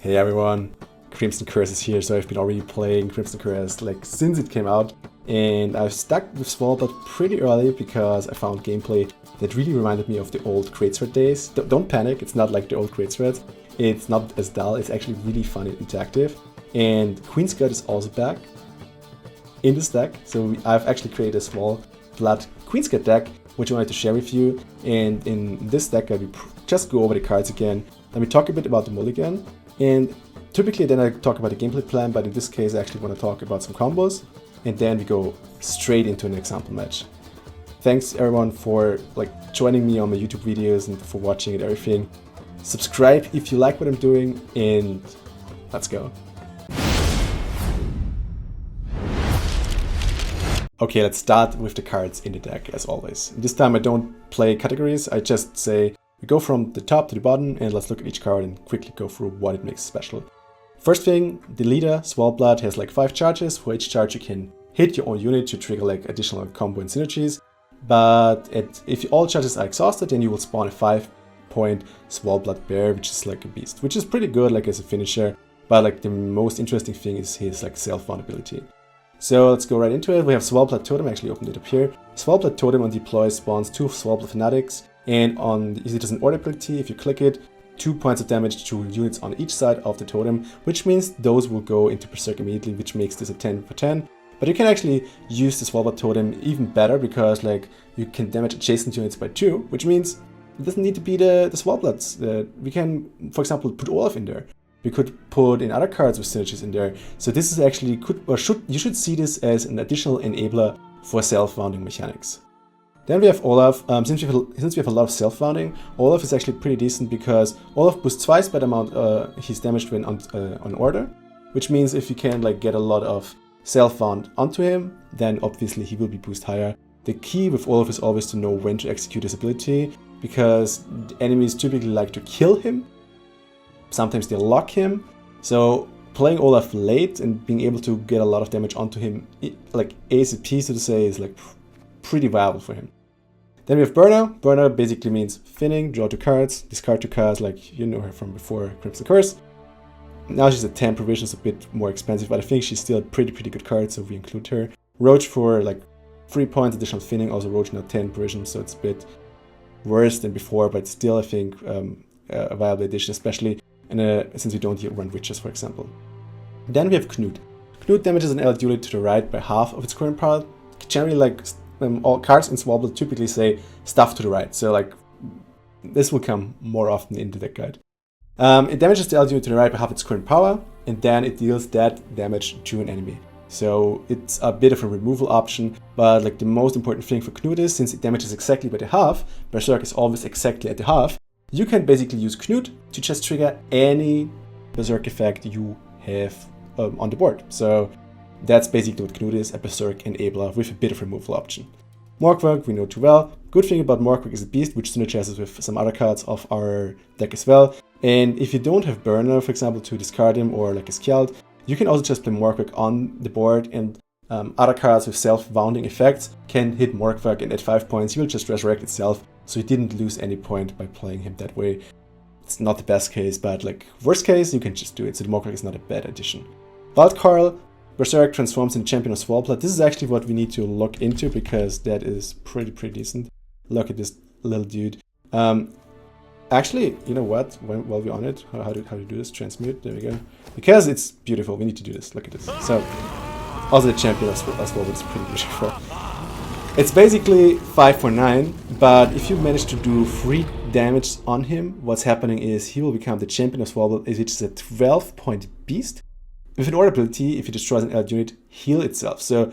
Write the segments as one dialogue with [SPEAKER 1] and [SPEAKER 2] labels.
[SPEAKER 1] Hey everyone, Crimson Curse is here. So I've been already playing Crimson Curse like since it came out, and I've stuck with Svalblod pretty early because I found gameplay that really reminded me of the old Greatsword days. Don't panic, it's not like the old Greatswords. It's not as dull, it's actually really fun and interactive. And Queensguard is also back in this deck. So I've actually created a Svalblod Queensguard deck, which I wanted to share with you. And in this deck, I will just go over the cards again. Let me talk a bit about the Mulligan. And typically then I talk about the gameplay plan, but in this case I actually want to talk about some combos. And then we go straight into an example match. Thanks everyone for joining me on my YouTube videos and for watching and everything. Subscribe if you like what I'm doing, and let's go. Okay, let's start with the cards in the deck as always. This time I don't play categories, I just say we go from the top to the bottom and let's look at each card and quickly go through what it makes special. First thing, the leader, Svalblod, has 5 charges. For each charge you can hit your own unit to trigger additional combo and synergies. But if all charges are exhausted, then you will spawn a 5-point Svalblod bear, which is like a beast, which is pretty good as a finisher. But the most interesting thing is his self-wound ability. So let's go right into it. We have Svalblod Totem, I actually opened it up here. Svalblod Totem on deploy spawns 2 Svalblod Fanatics, and on it is an order ability. If you click it, 2 points of damage to units on each side of the totem, which means those will go into Berserk immediately, which makes this a 10 for 10. But you can actually use the Svalblod Totem even better because you can damage adjacent units by 2, which means it doesn't need to be the Svalblods. We can, for example, put Olaf in there. We could put in other cards with synergies in there. So this is actually you should see this as an additional enabler for self-wounding mechanics. Then we have Olaf. Since we have a lot of self-wounding, Olaf is actually pretty decent because Olaf boosts twice by the amount he's damaged when on order, which means if you can get a lot of self-wound onto him, then obviously he will be boosted higher. The key with Olaf is always to know when to execute his ability, because the enemies typically like to kill him. Sometimes they lock him. So playing Olaf late and being able to get a lot of damage onto him, ASAP so to say, is pretty viable for him. Then we have Burner. Burner basically means thinning, draw 2 cards, discard 2 cards, you know her from before Crimson Curse. Now she's at 10 provisions, a bit more expensive, but I think she's still a pretty good card, so we include her. Roach for 3 points additional thinning, also Roach now 10 provisions, so it's a bit worse than before, but still I think a viable addition, especially since we don't run witches, for example. Then we have Knut. Knut damages an allied unit to the right by half of its current power. Generally, all cards in Svalblod typically say stuff to the right, so this will come more often in the deck guide. It damages the allied unit to the right by half its current power, and then it deals that damage to an enemy. So it's a bit of a removal option, but the most important thing for Knut is, since it damages exactly by the half, Berserk is always exactly at the half, you can basically use Knut to just trigger any Berserk effect you have on the board. So that's basically what Knut is, a Berserk enabler with a bit of removal option. Morkwork we know too well. Good thing about Morkwork is a beast, which synergizes with some other cards of our deck as well. And if you don't have Burner, for example, to discard him or a Skjald, you can also just play Morkwork on the board, and other cards with self-wounding effects can hit Morkwork, and at 5 points he will just resurrect itself, so you didn't lose any point by playing him that way. It's not the best case, but worst case, you can just do it, so the Morkwork is not a bad addition. Wildcarl, Berserk transforms into Champion of Svalblod. This is actually what we need to look into, because that is pretty decent. Look at this little dude. Actually, you know what? While we're on it, how do you do this? Transmute. There we go. Because it's beautiful. We need to do this. Look at this. So, also the Champion of Svalblod is pretty beautiful. It's basically 5 for 9, but if you manage to do 3 damage on him, what's happening is he will become the Champion of Svalblod, which is a 12-point beast. With an order ability, if it destroys an allied unit, heal itself. So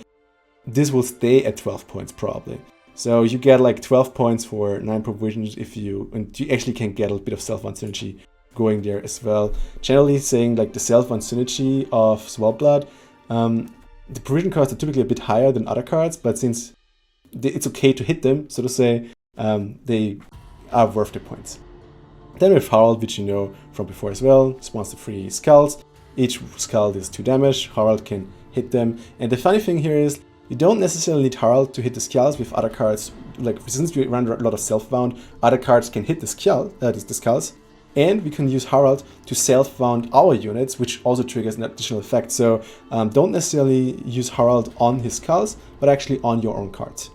[SPEAKER 1] this will stay at 12 points probably. So you get 12 points for 9 provisions and you actually can get a bit of self-wound synergy going there as well. Generally saying the self-wound synergy of Svalblod, the provision cards are typically a bit higher than other cards, but since it's okay to hit them, so to say, they are worth the points. Then we have Harald, which you know from before as well, spawns the 3 skulls. Each skull is 2 damage, Harald can hit them. And the funny thing here is, you don't necessarily need Harald to hit the skulls with other cards. Since we run a lot of self-wound, other cards can hit the skulls. And we can use Harald to self-wound our units, which also triggers an additional effect. So don't necessarily use Harald on his skulls, but actually on your own cards.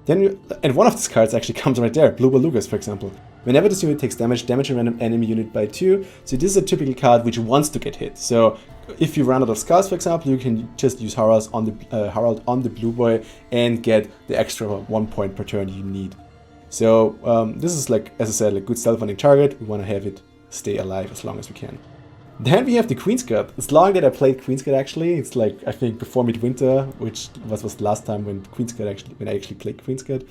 [SPEAKER 1] And one of these cards actually comes right there, Blue Belugas, for example. Whenever this unit takes damage, damage a random enemy unit by 2. So this is a typical card which wants to get hit. So if you run out of skulls, for example, you can just use Harald on the blue boy and get the extra 1 point per turn you need. So this is, like, as I said, a good self-funding target. We want to have it stay alive as long as we can. Then we have the Queensguard. It's long that I played Queensguard actually. It's like, I think, before Midwinter, which was the last time when I actually played Queensguard.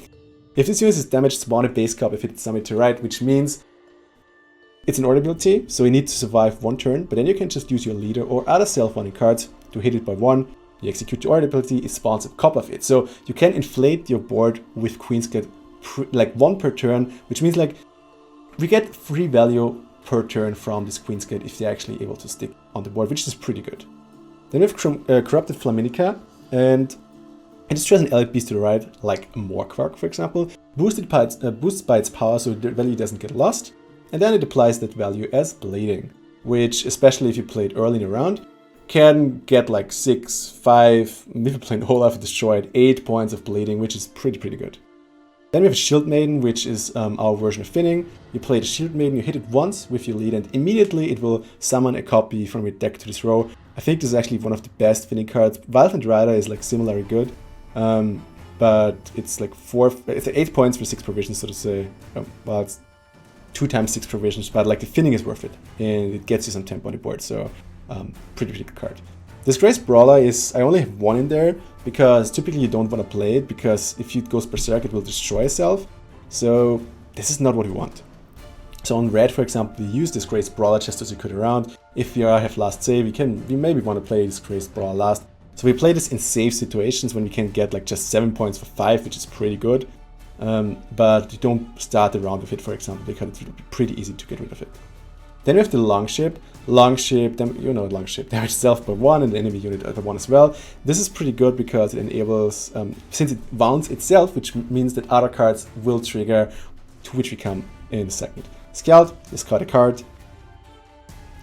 [SPEAKER 1] If this unit is damaged, spawn a base card if it's summoned to right, which means it's an order ability, so you need to survive 1 turn, but then you can just use your leader or other self-funding cards to hit it by 1. You execute the order ability, it spawns a copy of it. So you can inflate your board with Queensguard like 1 per turn, which means like we get free value per turn from this Queensguard if they're actually able to stick on the board, which is pretty good. Then we have Corrupted Flaminica, and it destroys an allied beast to the right, like a Morkvark, for example, boosts by its power so the value doesn't get lost, and then it applies that value as bleeding, which, especially if you play it early in the round, can get like 6, 5, maybe playing the whole life destroyed, 8 points of bleeding, which is pretty good. Then we have Shield Maiden, which is our version of Finning. You play the Shield Maiden, you hit it once with your lead, and immediately it will summon a copy from your deck to this row. I think this is actually one of the best Finning cards. Violent Rider is like similarly good, but it's like 8 points for 6 provisions, so to say. Well, it's 2 times 6 provisions, but like the Finning is worth it, and it gets you some tempo on the board, so pretty good card. Disgraced Brawler is, I only have 1 in there, because typically you don't want to play it, because if it goes Berserk it will destroy itself, so this is not what we want. So on red, for example, we use Disgraced Brawler just as you could around. If you have last save, we maybe want to play Disgraced Brawler last. So we play this in safe situations when we can get like just 7 points for 5, which is pretty good. But you don't start the round with it, for example, because it would be pretty easy to get rid of it. Then we have the Longship. Longship, you know, Longship damage itself by 1 and the enemy unit by 1 as well. This is pretty good because it enables, since it wounds itself, which means that other cards will trigger, to which we come in a second. Scout, discard a card.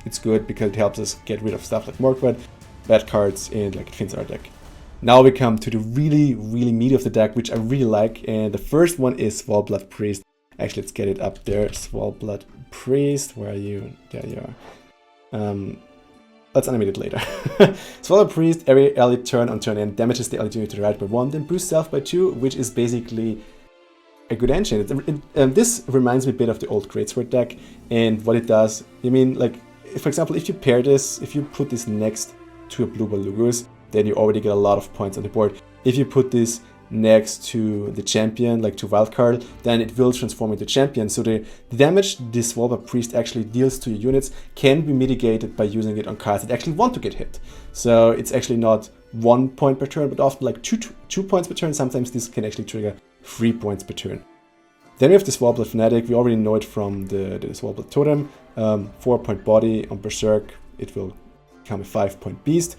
[SPEAKER 1] It's good because it helps us get rid of stuff like Morkvark, bad cards, and like it thins our deck. Now we come to the really meat of the deck, which I really like, and the first one is Svalblod Priest. Actually, let's get it up there. Svalblod Priest, where are you? There you are. Let's animate it later. Svalblod Priest, every ally turn on turn end damages the ally unit to the right by 1, then boosts self by 2, which is basically a good engine. This reminds me a bit of the old Greatsword deck, and what it does, I mean, like, for example, if you pair this, if you put this next to a Blue Belugas, then you already get a lot of points on the board. If you put this next to the champion, like to Wildcard, then it will transform into champion. So the damage this Svalblod Priest actually deals to your units can be mitigated by using it on cards that actually want to get hit. So it's actually not 1 point per turn, but often like 2 points per turn. Sometimes this can actually trigger 3 points per turn. Then we have the Svalblod Fanatic. We already know it from the Svalblod Totem. 4 point body on Berserk. It will become a 5 point beast.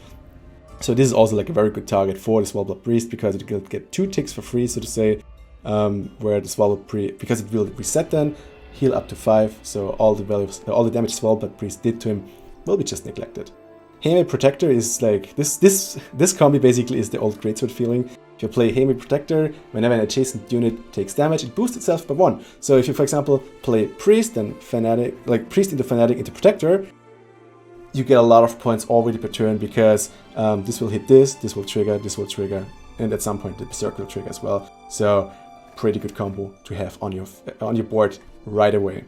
[SPEAKER 1] So this is also like a very good target for the Svalblod Priest because it will get 2 ticks for free, so to say, where the Svalblod Priest, because it will reset then, heal up to 5, so all the damage Svalblod Priest did to him will be just neglected. Haemate Protector is like, this combi basically is the old Greatsword feeling. If you play Haemate Protector, whenever an adjacent unit takes damage, it boosts itself by 1. So if you, for example, play Priest, then Fanatic, like Priest into Fanatic into Protector, you get a lot of points already per turn because this will hit this will trigger, and at some point the Berserk will trigger as well. So pretty good combo to have on your board right away.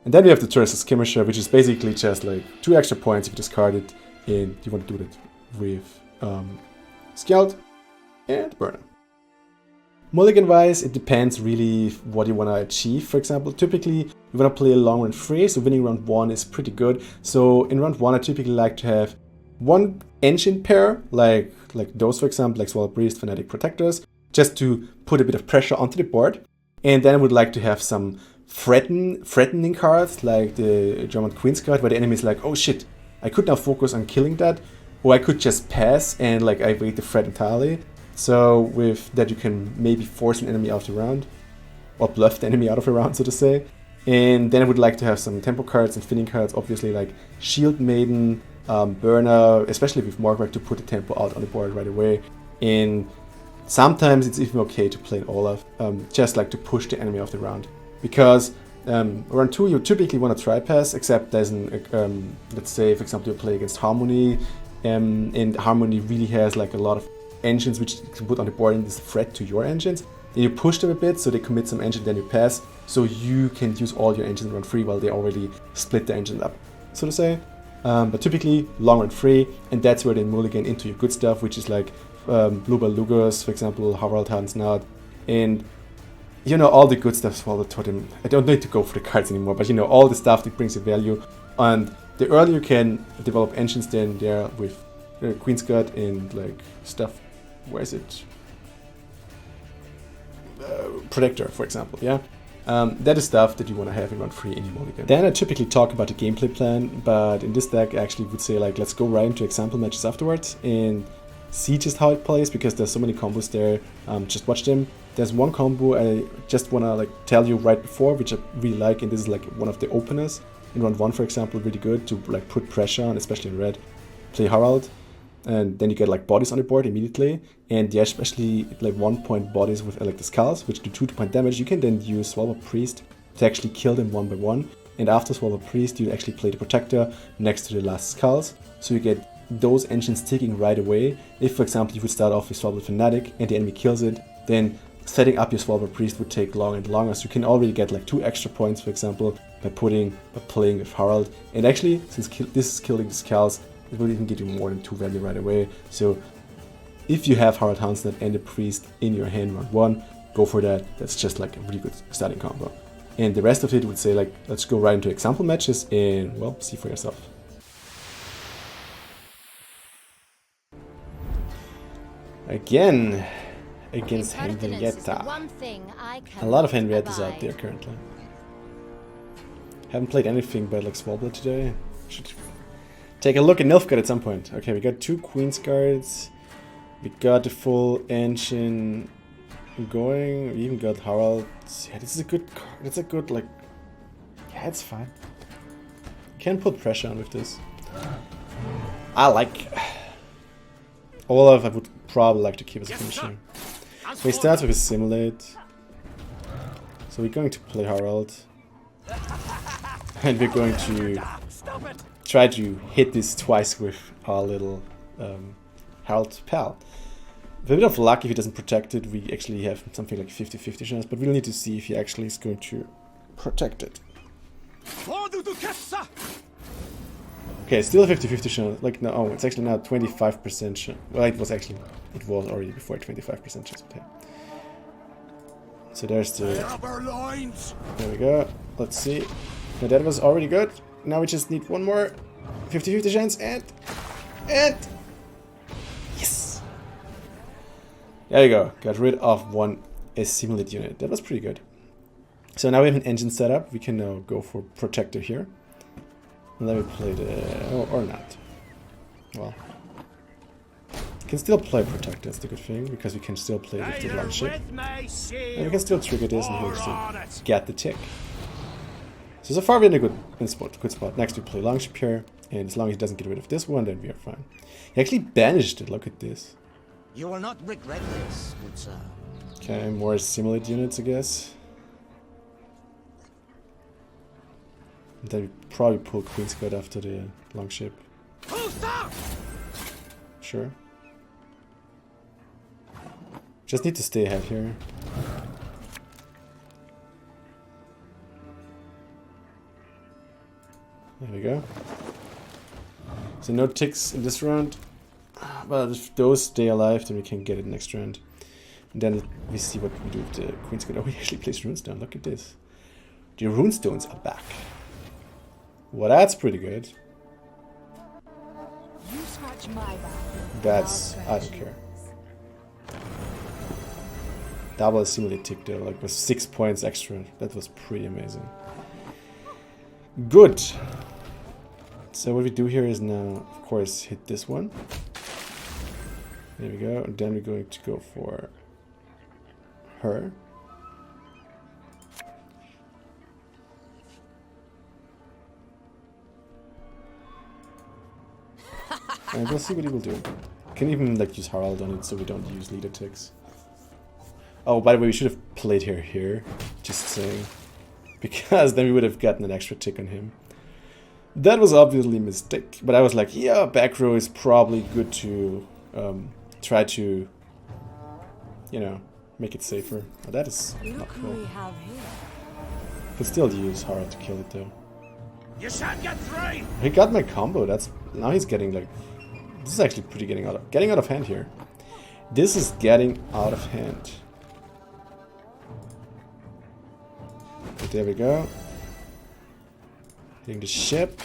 [SPEAKER 1] And then we have the Turris Skirmisher, which is basically just like 2 extra points if you discard it, and you want to do that with Scout and Burner. Mulligan wise, it depends really what you want to achieve. For example, typically you want to play a long run free, so winning round 1 is pretty good. So in round 1 I typically like to have 1 engine pair, like those, for example, like Svalblod Priest, Fanatic Protectors, just to put a bit of pressure onto the board. And then I would like to have some threatening cards, like the German Queensguard, where the enemy is like, oh shit, I could now focus on killing that, or I could just pass and like I evade the threat entirely. So with that you can maybe force an enemy out of the round, or bluff the enemy out of a round, so to say. And then I would like to have some tempo cards and fitting cards, obviously like Shield Maiden, Burner, especially with Morgrak to put the tempo out on the board right away. And sometimes it's even okay to play an Olaf, just like to push the enemy off the round. Because round 2 you typically want to try-pass, except there's an, let's say for example you play against Harmony, and Harmony really has like a lot of engines which you can put on the board and is a threat to your engines. Then you push them a bit so they commit some engine, then you pass, so you can use all your engines in round 3 while they already split the engines up, so to say. But typically long round 3, and that's where they mulligan into your good stuff, which is like Bluebell Lugos, for example, Harald Hansnad, and you know, all the good stuff. Svalbard Totem. I don't need to go for the cards anymore, but you know, all the stuff that brings you value. And the earlier you can develop engines then there with Queensguard and like stuff. Where is it? Protector, for example, yeah? That is stuff that you want to have in round 3 in your mulligan. Then I typically talk about the gameplay plan, but in this deck I actually would say like, let's go right into example matches afterwards and see just how it plays, because there's so many combos there. Just watch them. There's one combo I just want to like tell you right before, which I really like, and this is like one of the openers. In round 1, for example, really good to like put pressure on, especially in red. Play Harald, and then you get like bodies on the board immediately, and yeah, especially like 1-point bodies with like the skulls, which do 2-point damage. You can then use Svalbard Priest to actually kill them one by one, and after Svalbard Priest you actually play the Protector next to the last skulls, so you get those engines ticking right away. If for example you would start off with Svalbard Fanatic and the enemy kills it, then setting up your Svalbard Priest would take longer and longer, so you can already get like 2 extra points, for example, by playing with Harald. And actually, since this is killing the skulls, it will even give you more than 2 value right away. So if you have Harald Hansnad and the Priest in your hand round 1, go for that. That's just like a really good starting combo. And the rest of it would say like, let's go right into example matches and, well, see for yourself. Again, against Henrietta. A lot of Henriettas out there currently. Haven't played anything but like Svalbard today. Should take a look at Nilfgaard at some point. Okay, we got 2 Queensguards. We got the full engine going. We even got Harald. Yeah, this is a good card. It's a good like. Yeah, it's fine. Can put pressure on with this. I like Olaf. I would probably like to keep as a finisher. So he starts with a Simulate. So we're going to play Harald. And we're going to try to hit this twice with our little Harald Pal. With a bit of luck, if he doesn't protect it, we actually have something like 50-50 chance, but we'll need to see if he actually is going to protect it. Okay, still a 50-50 chance. Like, no, oh, it's actually now 25% chance. Well, it was already before 25% chance. Okay. So there's the... There we go. Let's see. Now that was already good. Now we just need one more 50-50 chance and... Yes! There you go. Got rid of one Assimilate unit. That was pretty good. So now we have an engine set up. We can now go for Protector here. And then we play the... or not. Well... We can still play Protector, that's the good thing, because we can still play with the longship. And we can still trigger this and he'll still get the tick. So far we're in a good spot. Next we play longship here, and as long as he doesn't get rid of this one, then we are fine. He actually banished it, look at this.
[SPEAKER 2] You will not regret this, good sir.
[SPEAKER 1] Okay, more Simulate units, I guess. And then we probably pull Queensguard after the longship. Sure. Just need to stay ahead here. There we go. So no ticks in this round. But if those stay alive, then we can get it next round. And then we see what we do with the Queensguard. Oh, he actually plays Runestone. Look at this. The Runestones are back. Well, that's pretty good. That's... I don't care. Double Simulate tick there, like with 6 points extra. That was pretty amazing. Good. So what we do here is now, of course, hit this one. There we go. And then we're going to go for her. And we'll see what he will do. Can even like use Harald on it so we don't use leader ticks. Oh, by the way, we should have played here. Just saying. Because then we would have gotten an extra tick on him. That was obviously a mistake. But I was like, yeah, back row is probably good to try to, you know, make it safer. Oh, that is not cool. Could still use Harald to kill it though.
[SPEAKER 2] You shan't get through.
[SPEAKER 1] He got my combo. That's now he's getting like. This is actually pretty getting out of hand here. This is getting out of hand. But there we go. Hitting the ship.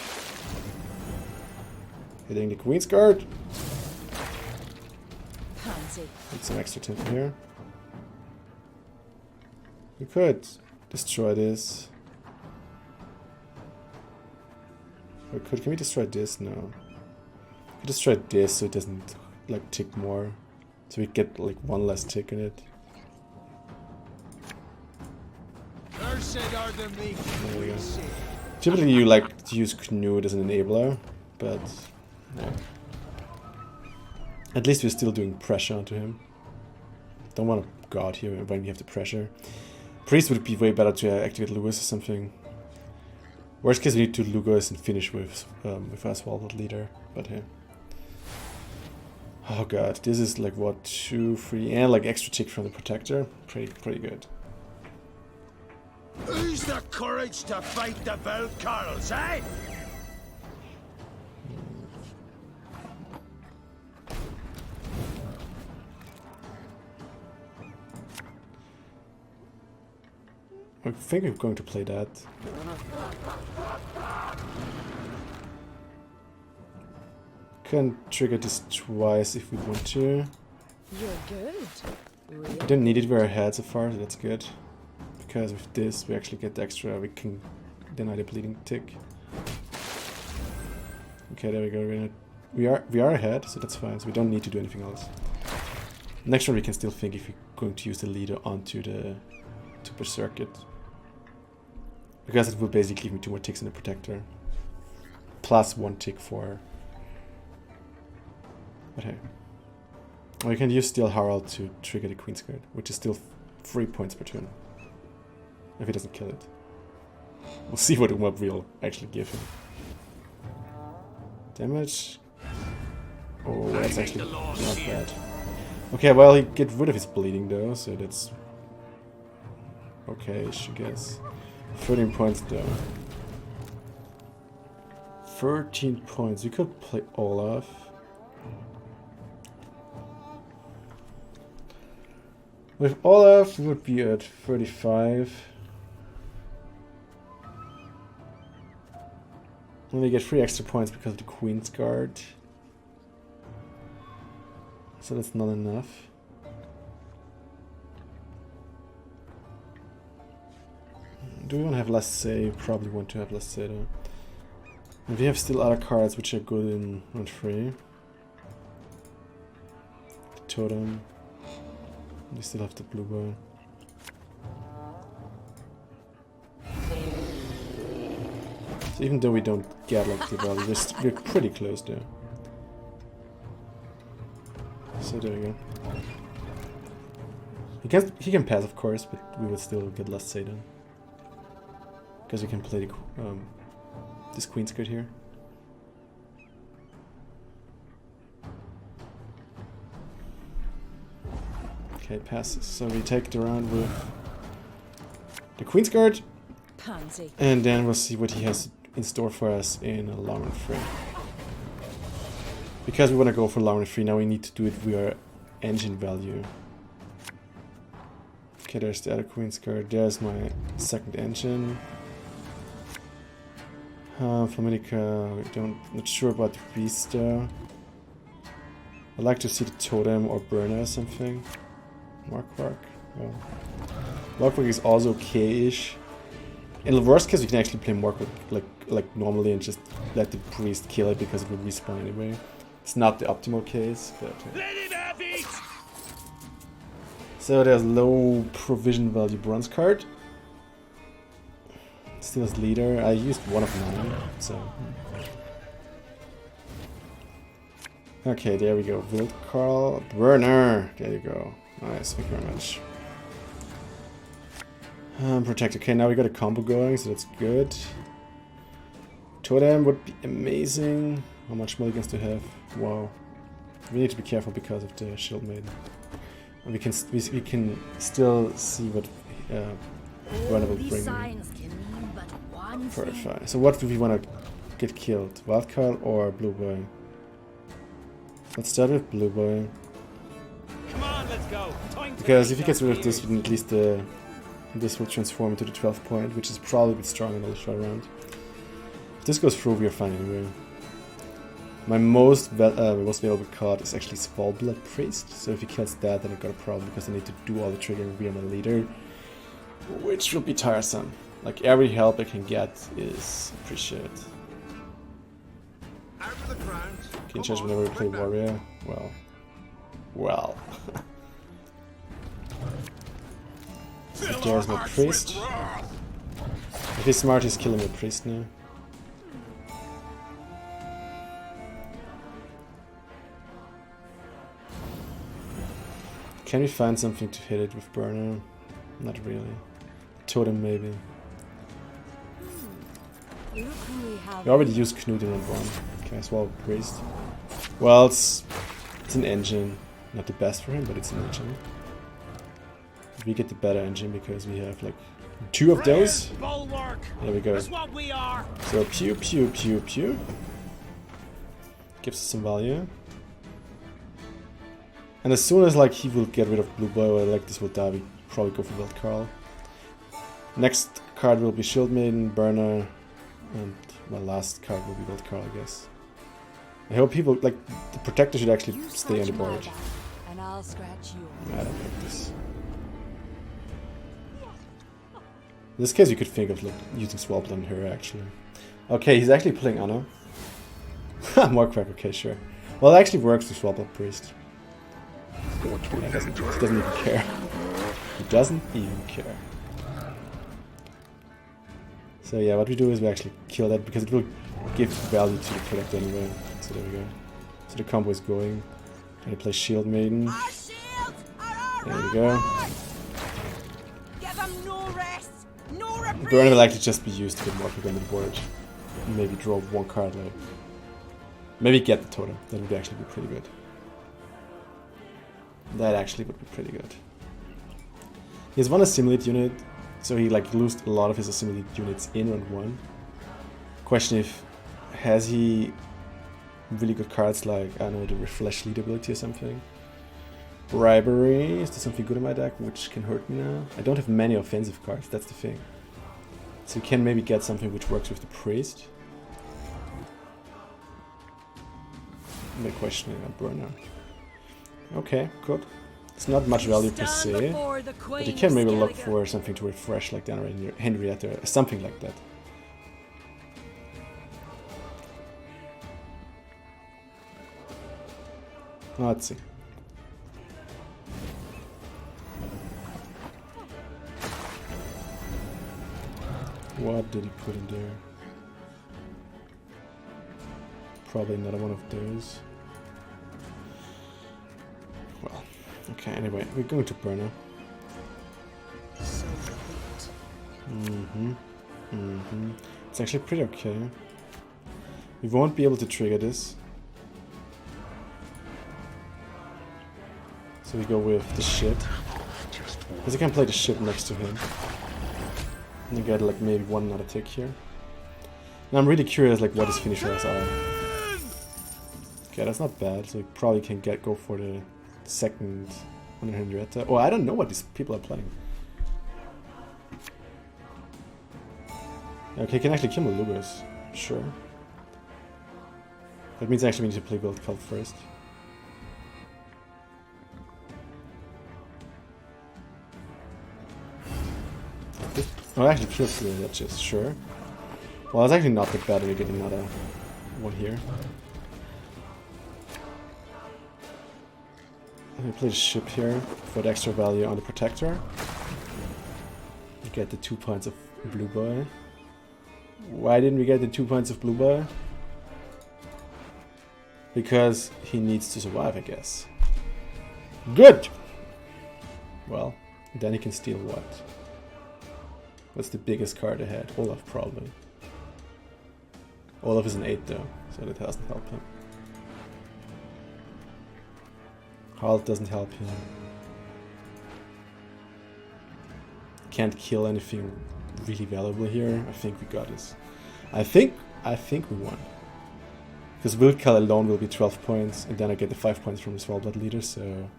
[SPEAKER 1] Hitting the Queensguard. Need some extra tempo here. We could destroy this. Or can we destroy this? No. We could destroy this so it doesn't like tick more. So we get like one less tick in it. There we go. Typically you like to use Knut as an enabler, but no. At least we're still doing pressure onto him. Don't want to guard here when we have the pressure. Priest would be way better to activate Lewis or something. Worst case we need to Lugos and finish with our Svalblod leader, but hey. Oh god, this is like what, 2, 3, and like extra tick from the protector. Pretty good.
[SPEAKER 2] Who's the courage to fight the bell Carls, eh?
[SPEAKER 1] I think we're going to play that. Can trigger this twice if we want to.
[SPEAKER 3] You're good.
[SPEAKER 1] We don't need it, we're ahead so far, so that's good. Because with this we actually get the extra, we can deny the bleeding tick. Okay, there we go. We are ahead, so that's fine, so we don't need to do anything else. Next one we can still think if we're going to use the leader onto the Berserk it. Because it will basically give me 2 more ticks in the protector. Plus 1 tick for... But hey. Or you can use Steel Harald to trigger the Queensguard, which is still 3 points per turn. If he doesn't kill it. We'll see what Umab will actually give him. Damage. Oh, that's actually not bad. Okay, well, he get rid of his bleeding though, so that's okay-ish, I guess. 13 points though. 13 points. We could play Olaf. With Olaf, we would be at 35. And we get 3 extra points because of the Queensguard. So that's not enough. Do we want to have less say? Probably want to have less say though. And we have still other cards which are good in round 3. The Totem. We still have the Blue Bow. So even though we don't get like the value, we're pretty close there. So there we go. He can pass of course, but we would still get less say then. Because we can play the, this Queensguard here. Okay, it passes. So we take the round with the Queensguard.
[SPEAKER 3] Pansy.
[SPEAKER 1] And then we'll see what he has in store for us in a long round 3. Because we want to go for long round 3, now we need to do it with our engine value. Okay, there's the other Queensguard. There's my second engine. Flamennica, not sure about the beast though. I'd like to see the Totem or Burner or something. Markwark. Well, Markwark is also okay-ish. In the worst case, we can actually play Markwark like normally and just let the priest kill it because it will respawn anyway. It's not the optimal case, but. So there's low provision value bronze card. Still as leader. I used one of mine, so. Okay, there we go. Wild Carl. Burner. There you go. Nice, thank you very much. Protect. Okay, now we got a combo going, so that's good. Totem would be amazing. How much mulligans do you have? Wow. We need to be careful because of the Shield Maiden. And we can still see what Burner will bring. Perfect. So what do we want to get killed? Wild Carl or Blue Boy? Let's start with Blue Boy.
[SPEAKER 2] Come on, let's go.
[SPEAKER 1] Because if he gets rid of this, then at least this will transform into the 12th point, which is probably a bit strong in the short round. If this goes through, we are fine anyway. My most valuable card is actually Svalblod Priest, so if he kills that, then I've got a problem because I need to do all the triggering via my leader, which will be tiresome. Like, every help I can get is appreciated. Can you change whenever we play warrior? Well. If there's no priest. If he's smart, he's killing the priest now. Can we find something to hit it with burner? Not really. Totem maybe. We already used Knut in round 1. Okay, Svalblod Priest. Well, it's an engine. Not the best for him, but it's an engine. We get the better engine because we have like 2 of those. There we go. So pew pew pew pew. Gives us some value. And as soon as like he will get rid of Blue Boy or like this will die, we probably go for Wild Carl. Next card will be Shield Maiden, Burner, and my last card will be Wild Carl, I guess. I hope people like the Protector should actually stay on the board.
[SPEAKER 3] And I'll scratch you.
[SPEAKER 1] I don't like this. In this case, you could think of like using Svalblod on her actually. Okay, he's actually playing Anna. More crack. Okay, sure. Well, it actually works with Svalblod Priest. Yeah, he doesn't even care. He doesn't even care. So yeah, what we do is we actually kill that because it will give value to the Protector anyway. So there we go. So the combo is going. And we play Shield Maiden. There we go. Burner will actually just be used to get more people on the board. Maybe draw 1 card later. Maybe get the totem. That would actually be pretty good. That actually would be pretty good. He has 1 assimilate unit, so he like lost a lot of his assimilate units in round 1. Question if has he really good cards like, I don't know, the Refresh Lead ability or something. Bribery, is there something good in my deck which can hurt me now? I don't have many offensive cards, that's the thing. So you can maybe get something which works with the Priest. I'm questioning a burner. Okay, good. It's not much value per se, but you can maybe look for something to refresh like down in your Henrietta or something like that. Let's see. What did he put in there? Probably another one of those. Well, okay, anyway, we're going to Burner. It's actually pretty okay. We won't be able to trigger this. So we go with the ship. Because I can play the ship next to him. And you get like maybe 1 another tick here. And I'm really curious like what his finishers are. Okay, that's not bad. So we probably can go for the second on Henrietta. Oh, I don't know what these people are playing. Okay, can actually kill Mulligan. Sure. That means actually we need to play Gold Cult first. Oh, actually feels good, that's just sure. Well, it's actually not that bad if we get another one here. Let me play the ship here for the extra value on the Protector. We get the 2 points of Blue Boy. Why didn't we get the 2 points of Blue Boy? Because he needs to survive, I guess. Good! Well, then he can steal what? What's the biggest card ahead? Olaf, probably. Olaf is an 8 though, so that doesn't help him. Harald doesn't help him. Can't kill anything really valuable here. I think we got this. I think we won. Because Wildcall alone will be 12 points, and then I get the 5 points from the Svalblod leader, so...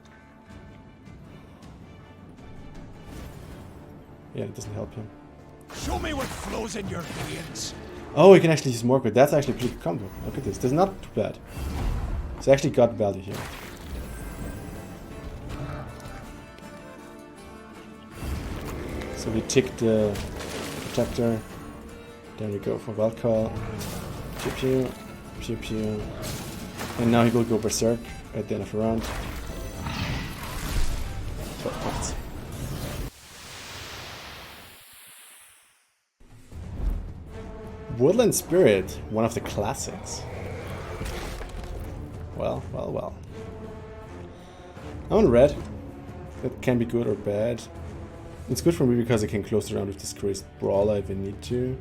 [SPEAKER 1] Yeah, it doesn't help him.
[SPEAKER 2] Show me what flows in your veins.
[SPEAKER 1] Oh, we can actually use Morkwood. That's actually a pretty good combo. Look at this. That's not too bad. It's actually got value here. So we tick the protector. Then we go for Wildcall. Pew pew. Pew pew. And now he will go berserk at the end of the round. 12 points. Woodland Spirit, one of the classics. Well, well, well. I'm on red. That can be good or bad. It's good for me because I can close the round with this Crazed Brawler if I need to.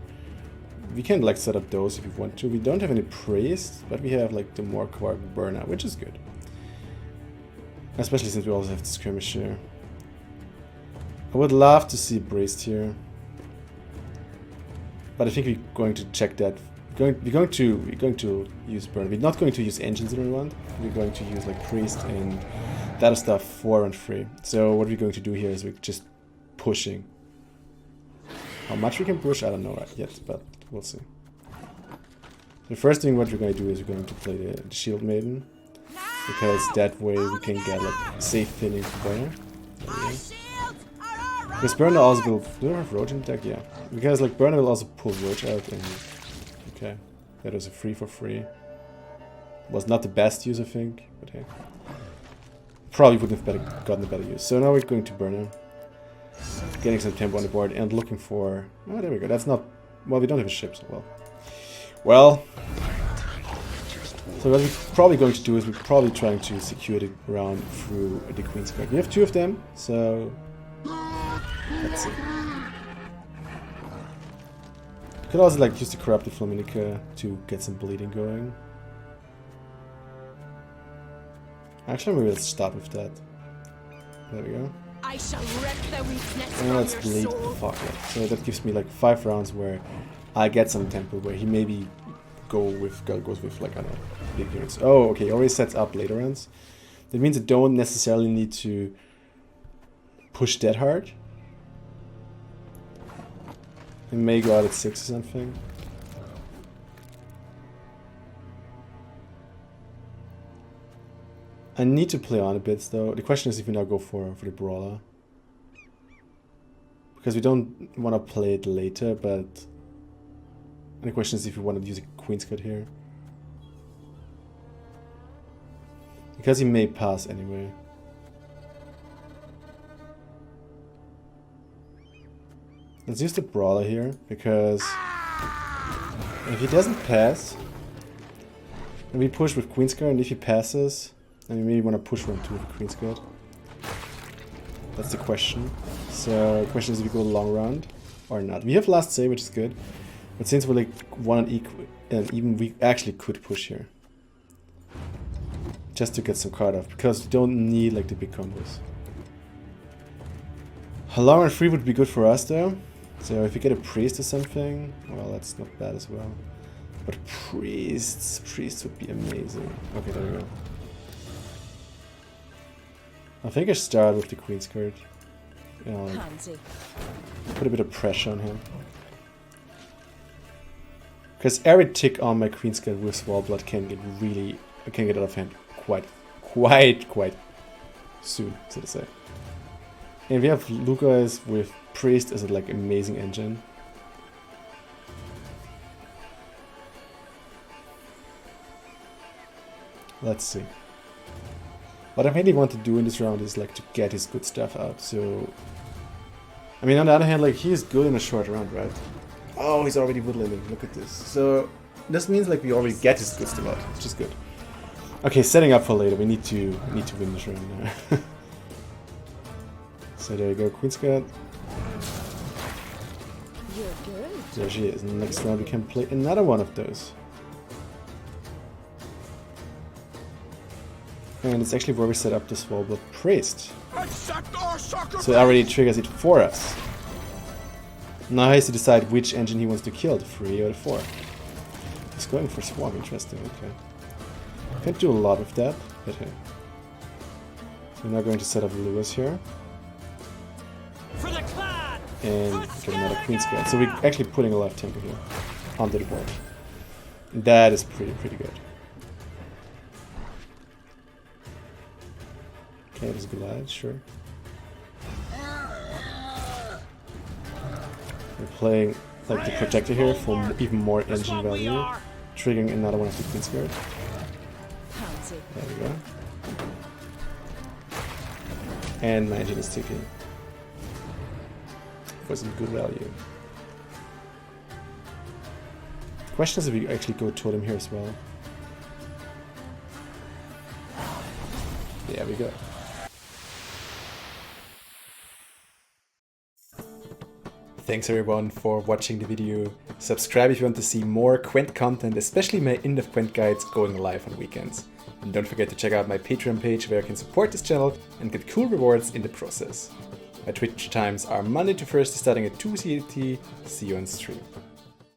[SPEAKER 1] We can like set up those if we want to. We don't have any Priest, but we have like the Morkwood Burnout, which is good. Especially since we also have the Skirmish here. I would love to see Priest here. But I think we're going to check that. We're going to use burn. We're not going to use engines in round 1. We're going to use like priest and that other stuff 4 and 3. So what we're going to do here is we're just pushing. How much we can push, I don't know yet, but we'll see. The first thing what we're going to do is we're going to play the Shield Maiden, because that way we can get like safe fitting for Burner. Because Burner also will... Do I have Roach in the deck? Yeah. Because like Burner will also pull Roach out and... Okay. That was a free for free. Was not the best use, I think, but hey. Probably would have gotten a better use. So now we're going to Burner. Getting some tempo on the board and looking for... Oh, there we go. That's not... Well, we don't have a ship, so well... So what we're probably going to do is we're probably trying to secure the round through the Queensguard. We have 2 of them, so... Let's see. Could also like use the Corrupted Flaminica to get some bleeding going. Actually, maybe let's start with that. There we go.
[SPEAKER 3] I shall wreck the weakness
[SPEAKER 1] and let's bleed the fuck out. So that gives me like 5 rounds where I get some tempo where he maybe goes with like I don't know, big units. Oh, okay, he already sets up later rounds. That means I don't necessarily need to push that hard. I may go out at 6 or something. I need to play on a bit though. The question is if we now go for the Brawler. Because we don't want to play it later, but... And the question is if we want to use a Queensguard here. Because he may pass anyway. Let's use the Brawler here, because if he doesn't pass, and we push with Queensguard, and if he passes, then we maybe want to push round 2 with Queensguard. That's the question. So the question is if we go long round or not. We have last say, which is good, but since we're like 1 and even, we actually could push here. Just to get some card off, because we don't need like the big combos. Long and 3 would be good for us though. So if we get a priest or something, well, that's not bad as well. But priests would be amazing. Okay, there we go. I think I start with the Queensguard. Put a bit of pressure on him. Because every tick on my Queensguard with Svalblod can get out of hand quite soon, so to say. And we have Lucas with Priest as a like amazing engine. Let's see. What I really want to do in this round is like to get his good stuff out. So, I mean, on the other hand, like he is good in a short round, right? Oh, he's already woodlanding. Look at this. So this means like we already get his good stuff out, which is good. Okay, setting up for later. We need to win this round now. So there you go, Queensguard.
[SPEAKER 3] You're good.
[SPEAKER 1] There she is. Next round we can play another one of those. And it's actually where we set up the Svalblod Priest. So it already triggers it for us. Now he has to decide which engine he wants to kill, the 3 or the 4. He's going for Swarm, interesting, okay. Can't do a lot with that, but hey. So we're now going to set up Lewis here. And get another Queensguard. So we're actually putting a lot of tempo here onto the board. That is pretty good. Okay, there's Goliath, sure. We're playing like the projector here for even more engine value, triggering another one of the Queensguard. There we go. And my engine is ticking. For some good value. Question is if we actually go totem here as well. There we go. Thanks everyone for watching the video. Subscribe if you want to see more Gwent content, especially my in-depth Gwent guides going live on weekends. And don't forget to check out my Patreon page where you can support this channel and get cool rewards in the process. My Twitch times are Monday to Thursday starting at 2 CET. See you on stream.